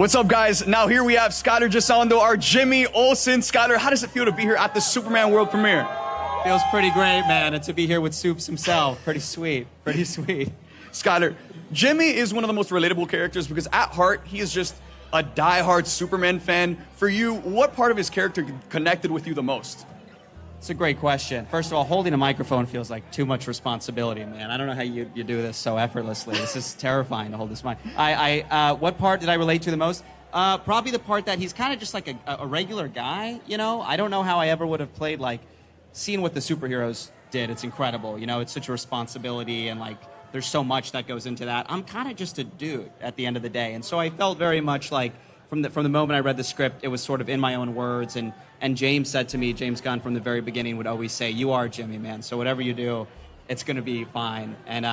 What's up, guys? Now here we have Skyler Justando, our Jimmy Olsen. Skyler, how does it feel to be here at the Superman world premiere? Feels pretty great, man, and to be here with Supes himself. Pretty sweet, pretty sweet. Skyler, Jimmy is one of the most relatable characters because at heart, he is just a diehard Superman fan. For you, what part of his character connected with you the most? It's a great question. First of all, holding a microphone feels like too much responsibility, man. I don't know how you do this so effortlessly. This is terrifying to hold this mic. What part did I relate to the most? Probably the part that he's kind of just like a regular guy, you know? I don't know how I ever would have played, like, seeing what the superheroes did. It's incredible, you know? It's such a responsibility, and, like, there's so much that goes into that. I'm kind of just a dude at the end of the day. And so I felt very much like, from the moment I read the script, it was sort of in my own words. And James said to me, James Gunn from the very beginning would always say, "You are Jimmy, man. So whatever you do, it's going to be fine." And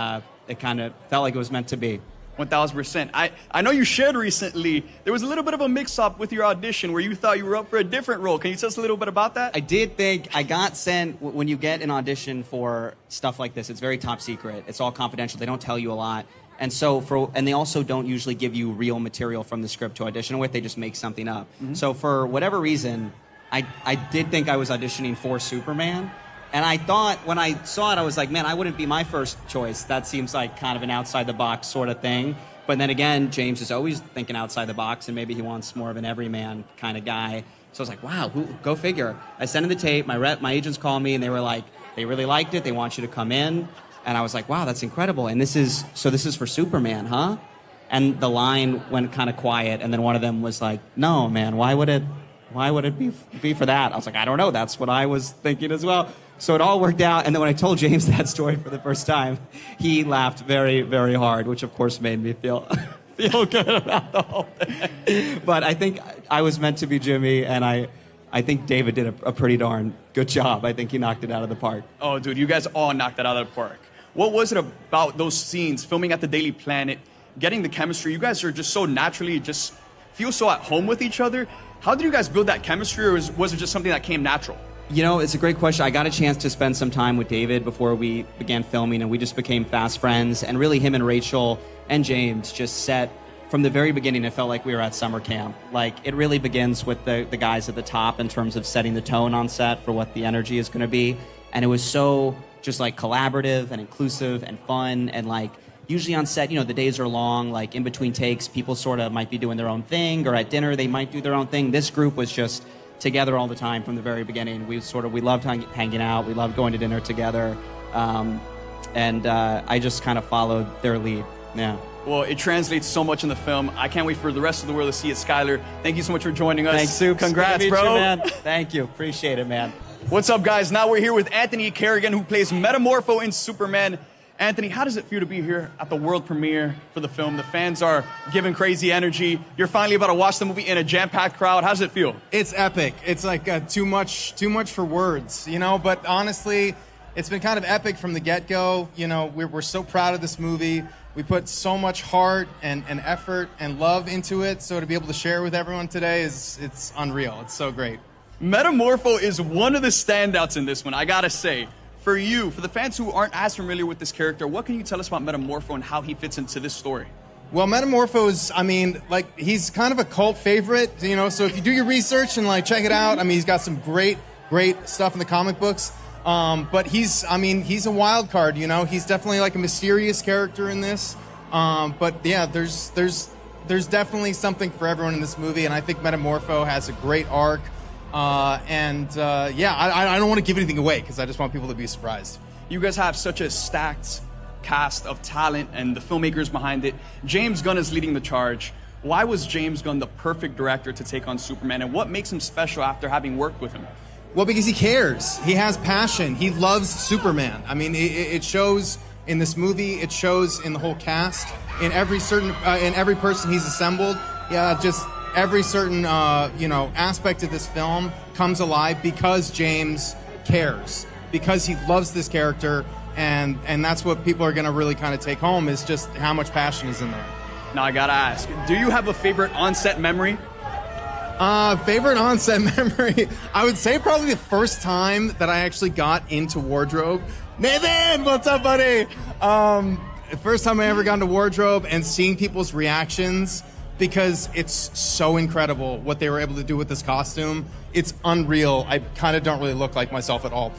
it kind of felt like it was meant to be. 1,000%. I know you shared recently, there was a little bit of a mix-up with your audition where you thought you were up for a different role. Can you tell us a little bit about that? I did think I got sent, when you get an audition for stuff like this, it's very top secret. It's all confidential. They don't tell you a lot. And so and they also don't usually give you real material from the script to audition with. They just make something up. Mm-hmm. So for whatever reason, I did think I was auditioning for Superman. And I thought, when I saw it, I was like, man, I wouldn't be my first choice. That seems like kind of an outside-the-box sort of thing. But then again, James is always thinking outside the box, and maybe he wants more of an everyman kind of guy. So I was like, wow, go figure. I sent in the tape. My agents called me, and they were like, they really liked it. They want you to come in. And I was like, wow, that's incredible. And this is for Superman, huh? And the line went kind of quiet, and then one of them was like, no, man, why would it be for that? I was like, I don't know. That's what I was thinking as well. So it all worked out. And then when I told James that story for the first time, he laughed very, very hard, which of course made me feel good about the whole thing. But I think I was meant to be Jimmy, and I think David did a pretty darn good job. I think he knocked it out of the park. Oh, dude, you guys all knocked it out of the park. What was it about those scenes, filming at the Daily Planet, getting the chemistry? You guys are just so naturally, just feel so at home with each other. How did you guys build that chemistry, or was it just something that came natural? You know, it's a great question. I got a chance to spend some time with David before we began filming, and we just became fast friends. And really, him and Rachel and James just set, from the very beginning, it felt like we were at summer camp. Like, it really begins with the guys at the top in terms of setting the tone on set for what the energy is going to be. And it was so just, like, collaborative and inclusive and fun. And, like, usually on set, you know, the days are long. Like, in between takes, people sort of might be doing their own thing, or at dinner, they might do their own thing. This group was just together all the time from the very beginning. We loved hanging out. We loved going to dinner together. I just kind of followed their lead. Yeah. Well, it translates so much in the film. I can't wait for the rest of the world to see it. Skyler, thank you so much for joining us. Thanks, Supes. Congrats, bro. You, man. Thank you. Appreciate it, man. What's up, guys? Now we're here with Anthony Carrigan, who plays Metamorpho in Superman. Anthony, how does it feel to be here at the world premiere for the film? The fans are giving crazy energy. You're finally about to watch the movie in a jam-packed crowd. How does it feel? It's epic. It's like too much for words, you know? But honestly, it's been kind of epic from the get-go. You know, we're so proud of this movie. We put so much heart and effort and love into it. So to be able to share with everyone today it's unreal. It's so great. Metamorpho is one of the standouts in this one, I gotta say. For you, for the fans who aren't as familiar with this character, what can you tell us about Metamorpho and how he fits into this story? Well, Metamorpho is, I mean, like, he's kind of a cult favorite, you know, so if you do your research and, like, check it out, I mean, he's got some great stuff in the comic books. But he's a wild card, you know, he's definitely like a mysterious character in this. But yeah, there's definitely something for everyone in this movie, and I think Metamorpho has a great arc. I don't want to give anything away because I just want people to be surprised. You guys have such a stacked cast of talent and the filmmakers behind it. James Gunn is leading the charge. Why was James Gunn the perfect director to take on Superman, and what makes him special after having worked with him? Well, because he cares. He has passion. He loves Superman. I mean, it shows in this movie. It shows in the whole cast. In every person he's assembled. Yeah, just every certain aspect of this film comes alive because James cares, because he loves this character, and that's what people are going to really kind of take home, is just how much passion is in there. Now I gotta ask, do you have a favorite on-set memory? Favorite on-set memory? I would say probably the first time that I actually got into wardrobe. Nathan, what's up, buddy? The first time I ever got into wardrobe and seeing people's reactions because it's so incredible what they were able to do with this costume. It's unreal. I kind of don't really look like myself at all.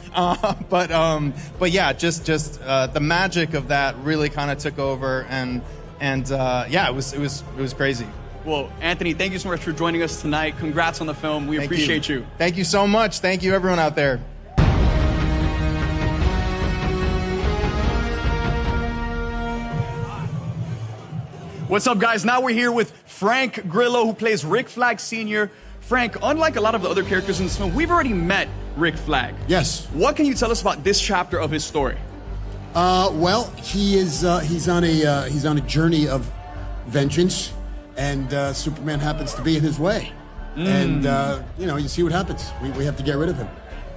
But yeah, just the magic of that really kind of took over, and yeah, it was crazy. Well, Anthony, thank you so much for joining us tonight. Congrats on the film. We appreciate you. Thank you so much. Thank you, everyone out there. What's up, guys? Now we're here with Frank Grillo, who plays Rick Flag Sr. Frank, unlike a lot of the other characters in this film, we've already met Rick Flag. Yes. What can you tell us about this chapter of his story? Well, he's on a journey of vengeance, and Superman happens to be in his way. And you see what happens. We have to get rid of him.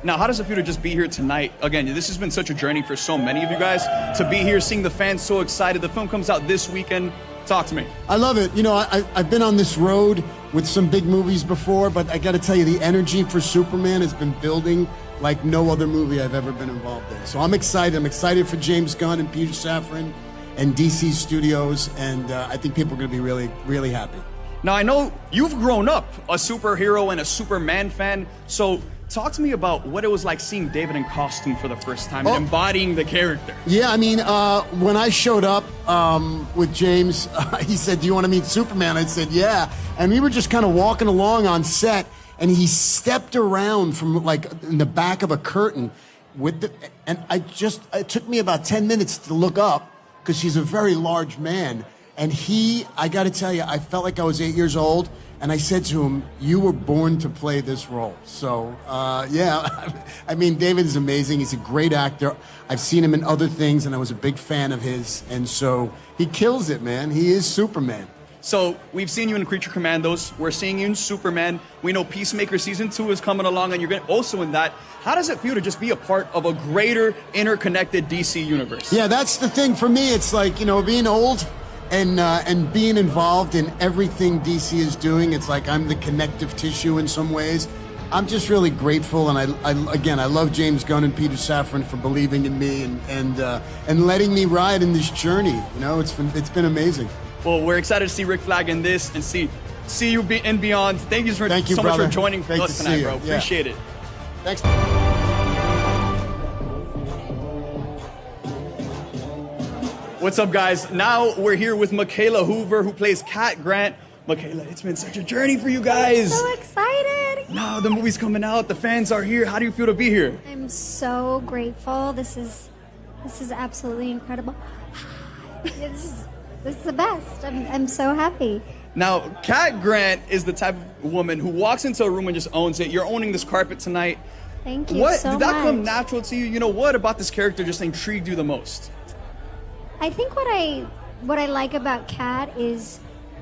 Now, how does it feel to just be here tonight? Again, this has been such a journey for so many of you guys. To be here, seeing the fans so excited. The film comes out this weekend. Talk to me. I love it. You know, I've been on this road with some big movies before, but I got to tell you, the energy for Superman has been building like no other movie I've ever been involved in. So I'm excited. I'm excited for James Gunn and Peter Safran and DC Studios, and I think people are going to be really, really happy. Now, I know you've grown up a superhero and a Superman fan, so talk to me about what it was like seeing David in costume for the first time and embodying the character. Yeah, I mean, when I showed up with James, he said, "Do you want to meet Superman?" I said, "Yeah." And we were just kind of walking along on set, and he stepped around from like in the back of a curtain and it took me about 10 minutes to look up because he's a very large man. And I got to tell you, I felt like I was 8 years old. And I said to him, "You were born to play this role." So, yeah, I mean, David is amazing. He's a great actor. I've seen him in other things, and I was a big fan of his. And so he kills it, man. He is Superman. So we've seen you in Creature Commandos. We're seeing you in Superman. We know Peacemaker Season 2 is coming along, and you're also in that. How does it feel to just be a part of a greater, interconnected DC universe? Yeah, that's the thing for me. It's like, being old and being involved in everything DC is doing. It's like I'm the connective tissue in some ways. I'm just really grateful, and I love James Gunn and Peter Safran for believing in me and letting me ride in this journey. It's been amazing. Well, we're excited to see Rick Flag in this and see you and beyond. Thank you so much for joining us tonight, bro. Yeah. Appreciate it. Thanks. What's up, guys? Now we're here with Michaela Hoover, who plays Cat Grant. Michaela, it's been such a journey for you guys. I'm so excited. Now the movie's coming out. The fans are here. How do you feel to be here? I'm so grateful. This is absolutely incredible. This is the best. I'm so happy. Now, Cat Grant is the type of woman who walks into a room and just owns it. You're owning this carpet tonight. Thank you so much. Did that come natural to you? You know, what about this character just intrigued you the most? I think what I like about Kat is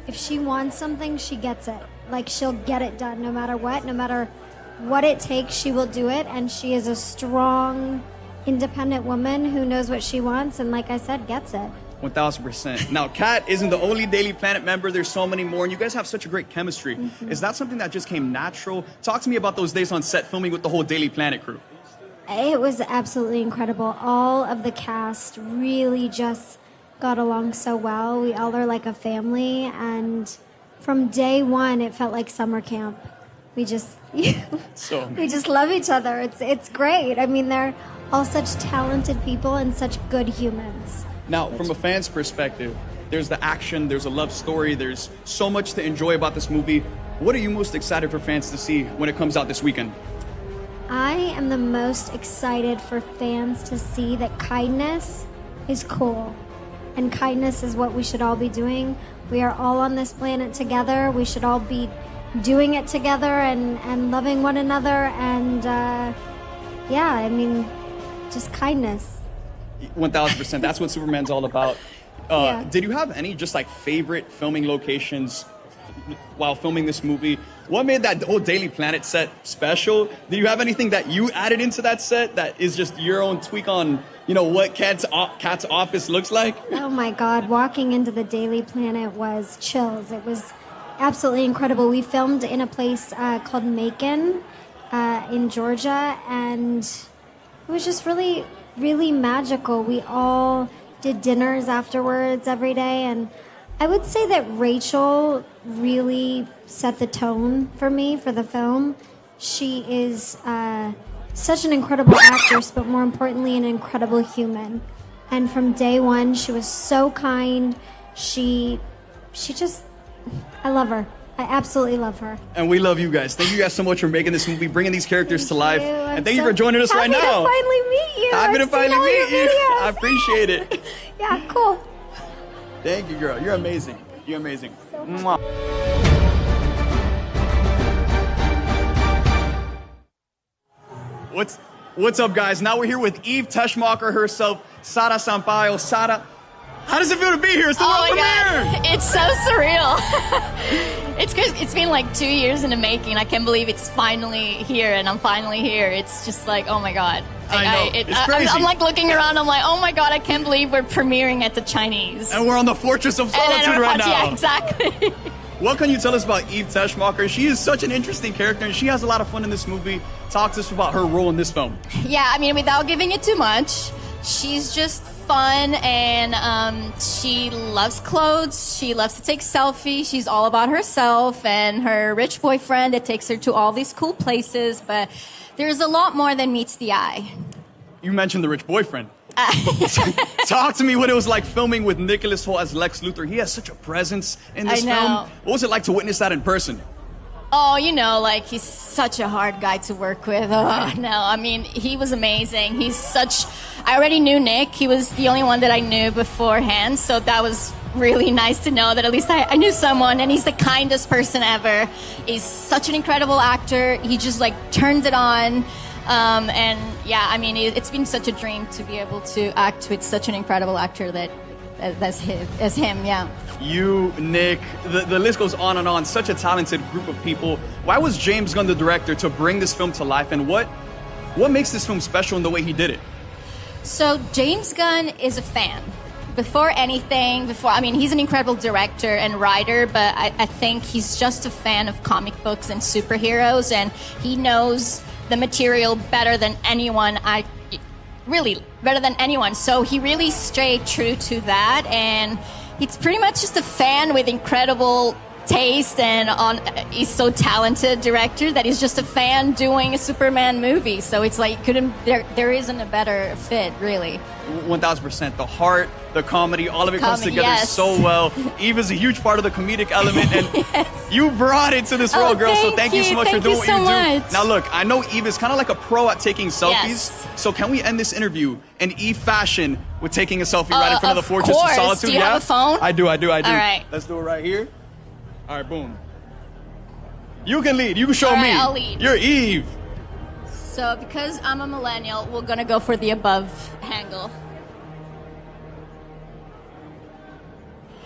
if she wants something, she gets it. Like, she'll get it done no matter what it takes, she will do it. And she is a strong, independent woman who knows what she wants and, like I said, gets it. 1,000%. Now, Kat isn't the only Daily Planet member. There's so many more, and you guys have such a great chemistry. Mm-hmm. Is that something that just came natural? Talk to me about those days on set filming with the whole Daily Planet crew. It was absolutely incredible. All of the cast really just got along so well. We all are like a family, and from day one, it felt like summer camp. We just we just love each other. It's great. I mean, they're all such talented people and such good humans. Now, from a fan's perspective, there's the action, there's a love story, there's so much to enjoy about this movie. What are you most excited for fans to see when it comes out this weekend? I am the most excited for fans to see that kindness is cool. And kindness is what we should all be doing. We are all on this planet together. We should all be doing it together and loving one another. And just kindness. 1,000%. That's what Superman's all about. Yeah. Did you have any just like favorite filming locations while filming this movie? What made that whole Daily Planet set special? Did you have anything that you added into that set that is just your own tweak on, what Cat's office looks like? Oh my God, walking into the Daily Planet was chills. It was absolutely incredible. We filmed in a place called Macon in Georgia, and it was just really, really magical. We all did dinners afterwards every day, and I would say that Rachel really set the tone for me for the film. She is such an incredible actress, but more importantly, an incredible human. And from day one, she was so kind. She just, I love her. I absolutely love her. And we love you guys. Thank you guys so much for making this movie, bringing these characters to life. And thank you for joining us right now. Happy to finally meet you. Happy to I've finally seen all your meet you. videos. I appreciate it. Yeah, cool. Thank you, girl. You're amazing. You're amazing. Mwah. What's up, guys? Now we're here with Eve Teschmacher herself, Sara Saio. Sara, how does it feel to be here? It's the world premiere. God. It's so surreal. It's been like 2 years in the making. I can't believe it's finally here, and I'm finally here. It's just like, oh my God. I know. It's crazy. I'm like looking around. I'm like, oh my God, I can't believe we're premiering at the Chinese. And we're on the Fortress of Solitude right now. Yeah, exactly. What can you tell us about Eve Teschmacher? She is such an interesting character, and she has a lot of fun in this movie. Talk to us about her role in this film. Yeah, I mean, without giving it too much, she's just fun, and she loves clothes. She loves to take selfies. She's all about herself and her rich boyfriend that takes her to all these cool places. But there's a lot more than meets the eye. You mentioned the rich boyfriend. Talk to me what it was like filming with Nicholas Hoult as Lex Luthor. He has such a presence in this film. What was it like to witness that in person? Oh, you know, like, he's such a hard guy to work with. Oh, no, I mean, he was amazing. I already knew Nick. He was the only one that I knew beforehand, so that was really nice to know that at least I knew someone, and he's the kindest person ever. He's such an incredible actor. He just, like, turns it on. And, yeah, I mean, it's been such a dream to be able to act with such an incredible actor as him, yeah. You, Nick, the list goes on and on. Such a talented group of people. Why was James Gunn the director to bring this film to life, and what makes this film special in the way he did it? So James Gunn is a fan. I mean, he's an incredible director and writer, but I think he's just a fan of comic books and superheroes, and he knows the material better than anyone. Better than anyone. So he really stayed true to that, and he's pretty much just a fan with incredible taste, and he's so talented director that he's just a fan doing a Superman movie. So it's like there isn't a better fit, really. 1000%. The heart, the comedy, all of it comes together so well. Eve is a huge part of the comedic element, and you brought it to this role, girl. So thank you so much for doing what you do. Now look, I know Eve is kind of like a pro at taking selfies. So can we end this interview in Eve fashion with taking a selfie right in front of the Fortress of Solitude? Do you have a phone? I do. All right. Let's do it right here. All right, boom. You can lead. You can show me. I'll lead. You're Eve. So because I'm a millennial, we're going to go for the above angle.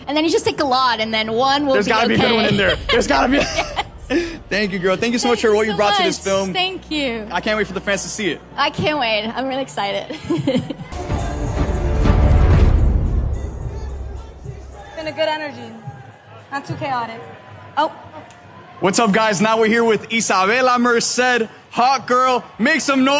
And then you just take a lot, and then one will There's got to be a good one in there. There's got to be. Yes. Thank you, girl. Thank you so much for what you brought to this film. Thank you. I can't wait for the fans to see it. I can't wait. I'm really excited. Been a good energy. Not too chaotic. Oh. What's up, guys? Now we're here with Isabela Merced. Hot girl, make some noise!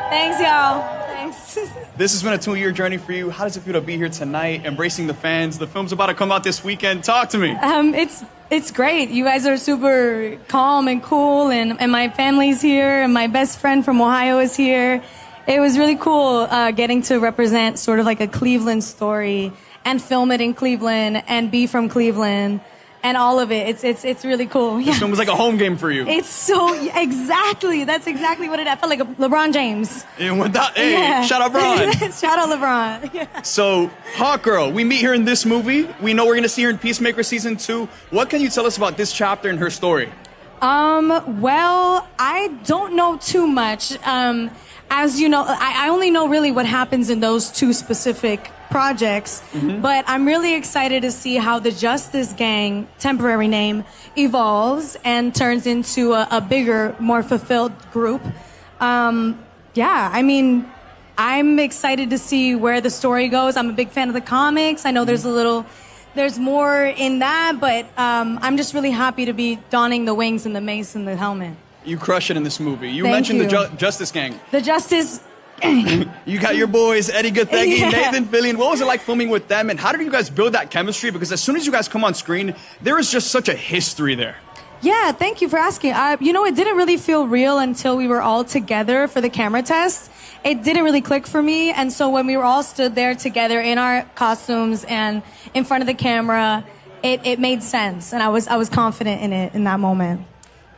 Thanks, y'all. Thanks. This has been a 2-year journey for you. How does it feel to be here tonight, embracing the fans? The film's about to come out this weekend. Talk to me. It's great. You guys are super calm and cool, and my family's here, and my best friend from Ohio is here. It was really cool getting to represent sort of like a Cleveland story and film it in Cleveland and be from Cleveland. And all of it. It's really cool. This film was like a home game for you. It's so, exactly. That's exactly what I felt like LeBron James. And shout out LeBron. Shout out LeBron. Yeah. So, Hot Girl, we meet her in this movie. We know we're going to see her in Peacemaker Season 2. What can you tell us about this chapter in her story? Well, I don't know too much. As you know, I only know really what happens in those two specific projects, but I'm really excited to see how the Justice Gang, temporary name, evolves and turns into a bigger, more fulfilled group. I mean, I'm excited to see where the story goes. I'm a big fan of the comics. I know there's more in that, but I'm just really happy to be donning the wings and the mace and the helmet. You crush it in this movie. You mentioned the Justice Gang. The Justice You got your boys, Eddie Gathegi, Yeah. Nathan Fillion. What was it like filming with them, and how did you guys build that chemistry? Because as soon as you guys come on screen, there is just such a history there. Yeah, thank you for asking. It didn't really feel real until we were all together for the camera test. It didn't really click for me, and so when we were all stood there together in our costumes and in front of the camera, it made sense, and I was confident in it in that moment.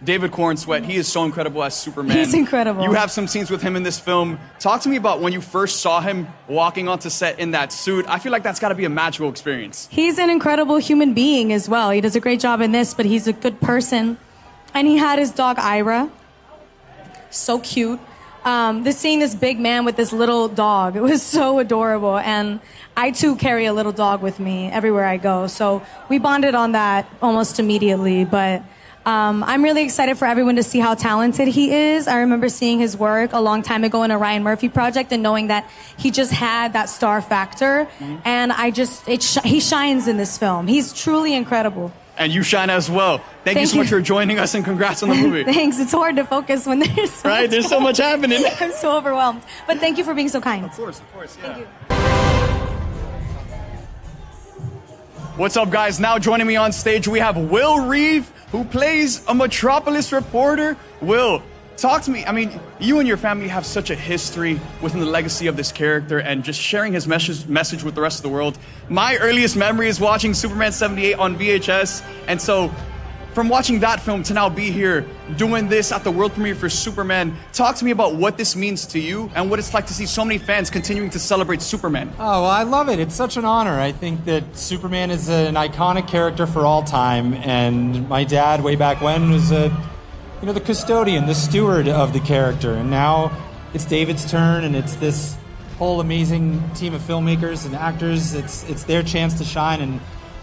David Cornsweet, he is so incredible as Superman. He's incredible. You have some scenes with him in this film. Talk to me about when you first saw him walking onto set in that suit. I feel like that's got to be a magical experience. He's an incredible human being as well. He does a great job in this, but he's a good person. And he had his dog Ira. So cute. Seeing this big man with this little dog, it was so adorable. And I too carry a little dog with me everywhere I go. So we bonded on that almost immediately. But I'm really excited for everyone to see how talented he is. I remember seeing his work a long time ago in a Ryan Murphy project and knowing that he just had that star factor. And he shines in this film. He's truly incredible. And you shine as well. Thank you so much for joining us, and congrats on the movie. Thanks. It's hard to focus when there's so Right? much There's so much happening. I'm so overwhelmed. But thank you for being so kind. Of course, yeah. Thank you. What's up, guys? Now joining me on stage, we have Will Reeve, who plays a Metropolis reporter. Will, talk to me. I mean, you and your family have such a history within the legacy of this character and just sharing his message with the rest of the world. My earliest memory is watching Superman 78 on VHS, and so from watching that film to now be here doing this at the world premiere for Superman, talk to me about what this means to you and what it's like to see so many fans continuing to celebrate Superman. Oh, well, I love it. It's such an honor. I think that Superman is an iconic character for all time, and my dad, way back when, was the custodian, the steward of the character, and now it's David's turn, and it's this whole amazing team of filmmakers and actors. It's their chance to shine and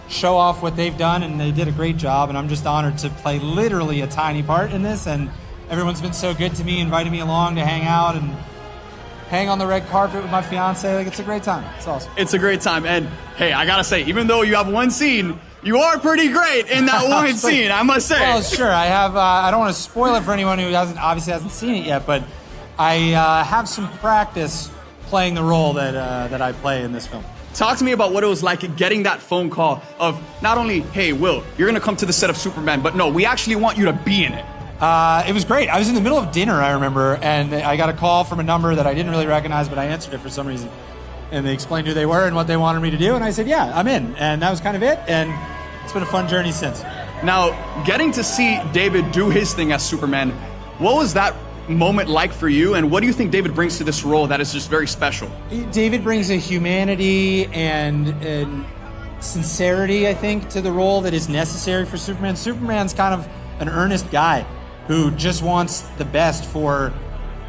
show off what they've done, and they did a great job, and I'm just honored to play literally a tiny part in this, and everyone's been so good to me, inviting me along to hang out and hang on the red carpet with my fiance. Like, it's a great time. It's awesome. It's a great time, and hey, I gotta say, even though you have one scene, you are pretty great in that one scene, I must say. Well, sure, I have, I don't want to spoil it for anyone who obviously hasn't seen it yet, but I have some practice playing the role that I play in this film. Talk to me about what it was like getting that phone call of not only, hey, Will, you're going to come to the set of Superman, but no, we actually want you to be in it. It was great. I was in the middle of dinner, I remember, and I got a call from a number that I didn't really recognize, but I answered it for some reason. And they explained who they were and what they wanted me to do, and I said, yeah, I'm in. And that was kind of it, and it's been a fun journey since. Now, getting to see David do his thing as Superman, what was that moment like for you, and what do you think David brings to this role that is just very special? David brings a humanity and sincerity, I think, to the role that is necessary for Superman. Superman's kind of an earnest guy who just wants the best for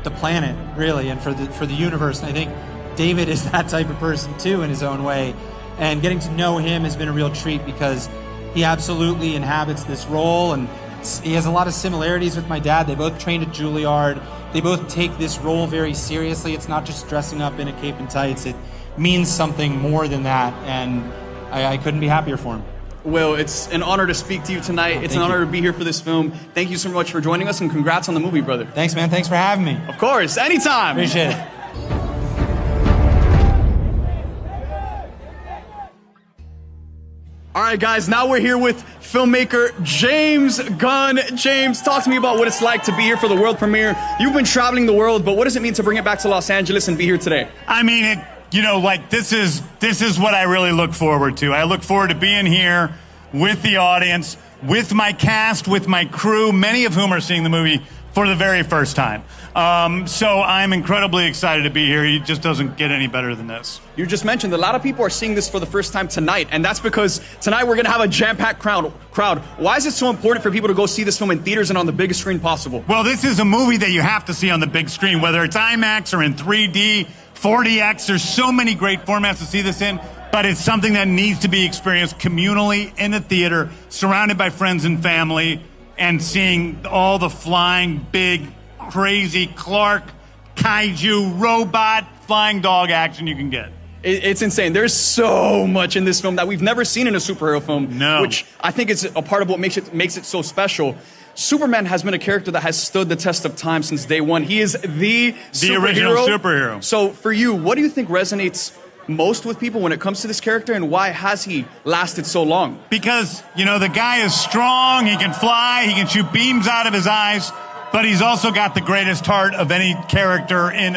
the planet, really, and for the universe. And I think David is that type of person too, in his own way. And getting to know him has been a real treat because he absolutely inhabits this role, and he has a lot of similarities with my dad. They both trained at Juilliard. They both take this role very seriously. It's not just dressing up in a cape and tights. It means something more than that, and I couldn't be happier for him. Will, it's an honor to speak to you tonight. It's an honor to be here for this film. Thank you so much for joining us, and congrats on the movie, brother. Thanks, man. Thanks for having me. Of course, anytime. Appreciate it. All right, guys, now we're here with filmmaker James Gunn. James, talk to me about what it's like to be here for the world premiere. You've been traveling the world, but what does it mean to bring it back to Los Angeles and be here today? I mean, this is what I really look forward to. I look forward to being here with the audience, with my cast, with my crew, many of whom are seeing the movie for the very first time. So I'm incredibly excited to be here. It just doesn't get any better than this. You just mentioned a lot of people are seeing this for the first time tonight, and that's because tonight we're going to have a jam-packed crowd. Why is it so important for people to go see this film in theaters and on the biggest screen possible? Well, this is a movie that you have to see on the big screen, whether it's IMAX or in 3D, 4DX. There's so many great formats to see this in, but it's something that needs to be experienced communally in a theater, surrounded by friends and family, and seeing all the flying, big, crazy Clark, kaiju, robot, flying dog action you can get. It's insane. There's so much in this film that we've never seen in a superhero film, No. which I think is a part of what makes it so special. Superman has been a character that has stood the test of time since day one. He is the original superhero. So for you, what do you think resonates most with people when it comes to this character, and why has he lasted so long? Because, you know, the guy is strong, he can fly, he can shoot beams out of his eyes, but he's also got the greatest heart of any character in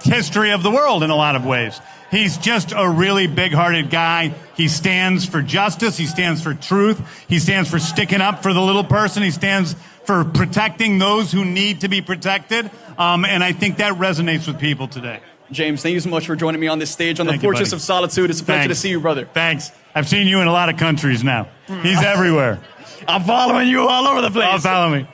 history of the world in a lot of ways. He's just a really big-hearted guy. He stands for justice. He stands for truth. He stands for sticking up for the little person. He stands for protecting those who need to be protected. And I think that resonates with people today. James, thank you so much for joining me on this stage on Thank the you, Fortress buddy. of Solitude. It's a pleasure to see you, brother. Thanks. I've seen you in a lot of countries now. He's everywhere. I'm following you all over the place. Oh, follow me.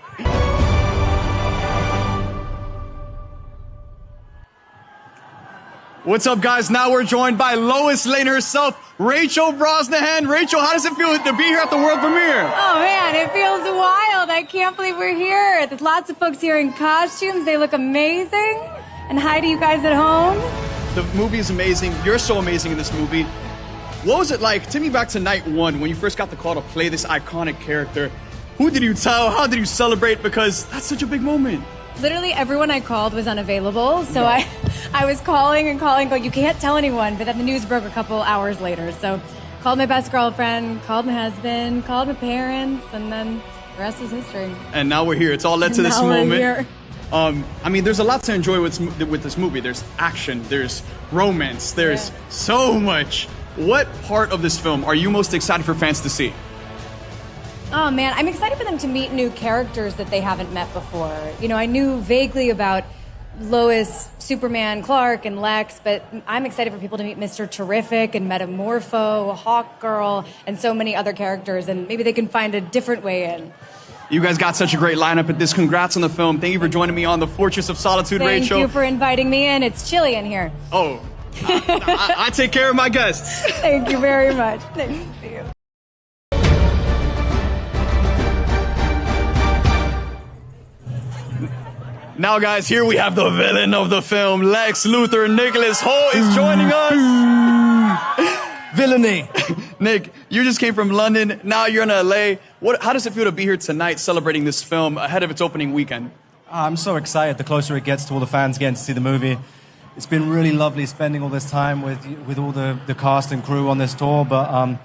What's up, guys? Now we're joined by Lois Lane herself, Rachel Brosnahan. Rachel, how does it feel to be here at the world premiere? Oh man, it feels wild. I can't believe we're here. There's lots of folks here in costumes. They look amazing. And hi to you guys at home. The movie is amazing. You're so amazing in this movie. What was it like? Take me back to night one when you first got the call to play this iconic character. Who did you tell? How did you celebrate? Because that's such a big moment. Literally everyone I called was unavailable, so I was calling and calling, going, you can't tell anyone, but then the news broke a couple hours later. So called my best girlfriend, called my husband, called my parents, and then the rest is history. And now we're here. It's all led to this Now we're moment. here. I mean, there's a lot to enjoy with this movie. There's action, there's romance, there's so much. What part of this film are you most excited for fans to see? Oh man, I'm excited for them to meet new characters that they haven't met before. You know, I knew vaguely about Lois, Superman, Clark, and Lex, but I'm excited for people to meet Mr. Terrific and Metamorpho, Hawkgirl, and so many other characters, and maybe they can find a different way in. You guys got such a great lineup at this. Congrats on the film. Thank you for joining me on the Fortress of Solitude, Rachel. Thank you for inviting me in. It's chilly in here. Oh, I take care of my guests. Thank you very much. Nice to see you. Now, guys, here we have the villain of the film, Lex Luthor. Nicholas Hoult is joining us. Villainy. Nick, you just came from London. Now you're in LA. How does it feel to be here tonight celebrating this film ahead of its opening weekend? I'm so excited the closer it gets to all the fans getting to see the movie. It's been really lovely spending all this time with all the cast and crew on this tour, but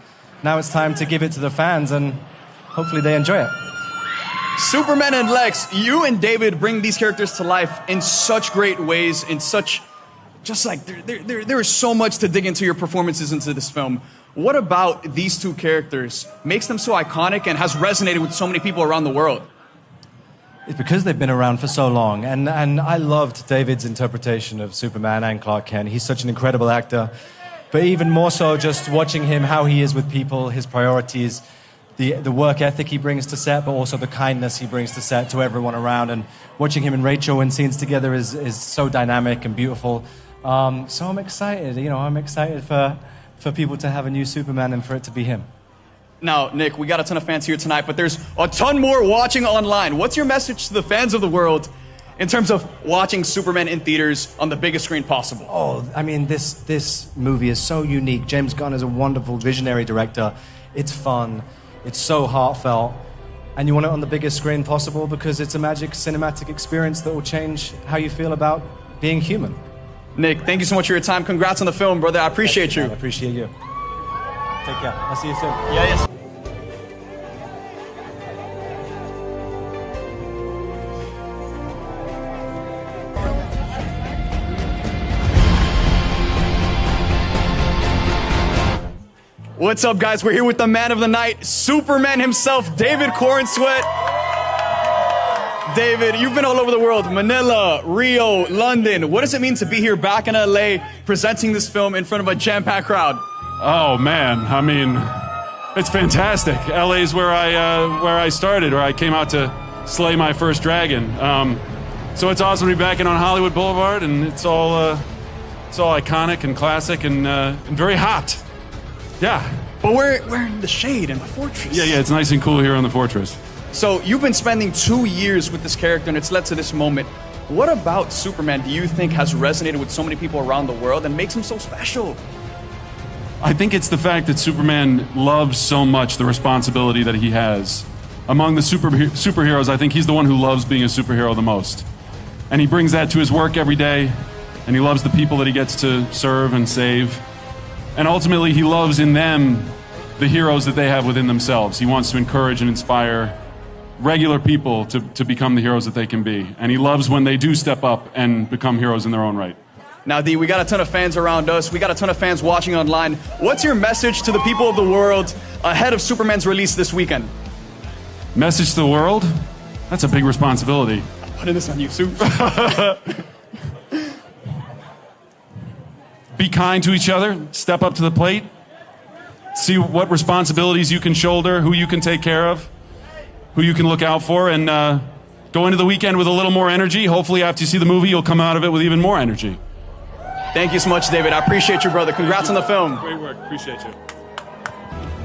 now it's time to give it to the fans, and hopefully they enjoy it. Superman and Lex, you and David bring these characters to life in such great ways, in such, just like, there is so much to dig into your performances into this film. What about these two characters makes them so iconic and has resonated with so many people around the world? It's because they've been around for so long, and I loved David's interpretation of Superman and Clark Kent. He's such an incredible actor, but even more so just watching him, how he is with people, his priorities, the work ethic he brings to set, but also the kindness he brings to set to everyone around. And watching him and Rachel in scenes together is so dynamic and beautiful. So I'm excited. You know, I'm excited for people to have a new Superman and for it to be him. Now, Nick, we got a ton of fans here tonight, but there's a ton more watching online. What's your message to the fans of the world in terms of watching Superman in theaters on the biggest screen possible? Oh, I mean, this movie is so unique. James Gunn is a wonderful visionary director. It's fun. It's so heartfelt, and you want it on the biggest screen possible because it's a magic cinematic experience that will change how you feel about being human. Nick, thank you so much for your time. Congrats on the film, brother. I appreciate you. I appreciate you. Take care. I'll see you soon. Yes. What's up, guys? We're here with the man of the night, Superman himself, David Cornsweet. David, you've been all over the world, Manila, Rio, London. What does it mean to be here back in LA presenting this film in front of a jam-packed crowd? Oh, man. I mean, it's fantastic. LA is where I started, where I came out to slay my first dragon. So it's awesome to be back in on Hollywood Boulevard, and it's all iconic and classic and very hot. Yeah. But we're in the shade in the fortress. Yeah, it's nice and cool here on the fortress. So you've been spending 2 years with this character, and it's led to this moment. What about Superman do you think has resonated with so many people around the world and makes him so special? I think it's the fact that Superman loves so much the responsibility that he has among the superheroes, I think he's the one who loves being a superhero the most. And he brings that to his work every day, and he loves the people that he gets to serve and save. And ultimately, he loves in them the heroes that they have within themselves. He wants to encourage and inspire regular people to become the heroes that they can be. And he loves when they do step up and become heroes in their own right. Now, D, we got a ton of fans around us. We got a ton of fans watching online. What's your message to the people of the world ahead of Superman's release this weekend? Message to the world? That's a big responsibility. I'm putting this on you, Supes. Be kind to each other. Step up to the plate. See what responsibilities you can shoulder, who you can take care of, who you can look out for, and go into the weekend with a little more energy. Hopefully, after you see the movie, you'll come out of it with even more energy. Thank you so much, David. I appreciate you, brother. Congrats on the film. Great work. Appreciate you.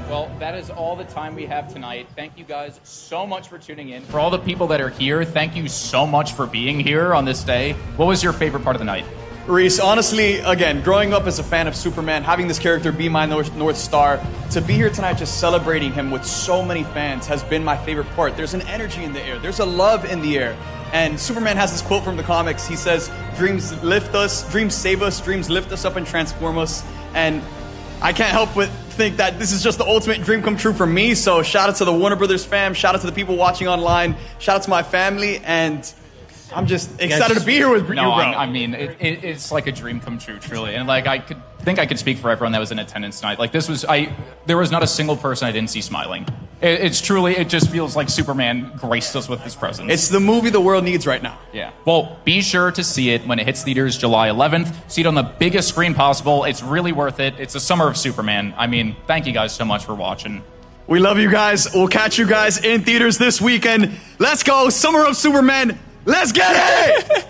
Well, that is all the time we have tonight. Thank you guys so much for tuning in. For all the people that are here, thank you so much for being here on this day. What was your favorite part of the night? Reese, honestly, again, growing up as a fan of Superman, having this character be my North Star, to be here tonight just celebrating him with so many fans has been my favorite part. There's an energy in the air. There's a love in the air. And Superman has this quote from the comics. He says, dreams lift us, dreams save us, dreams lift us up and transform us. And I can't help but think that this is just the ultimate dream come true for me. So shout out to the Warner Brothers fam, shout out to the people watching online, shout out to my family, and I'm just excited to be here with you, bro. I mean, it's like a dream come true, truly. And like, I could speak for everyone that was in attendance tonight. Like, there was not a single person I didn't see smiling. It's truly, it just feels like Superman graced us with his presence. It's the movie the world needs right now. Yeah. Well, be sure to see it when it hits theaters July 11th. See it on the biggest screen possible. It's really worth it. It's the summer of Superman. I mean, thank you guys so much for watching. We love you guys. We'll catch you guys in theaters this weekend. Let's go. Summer of Superman. Let's get it!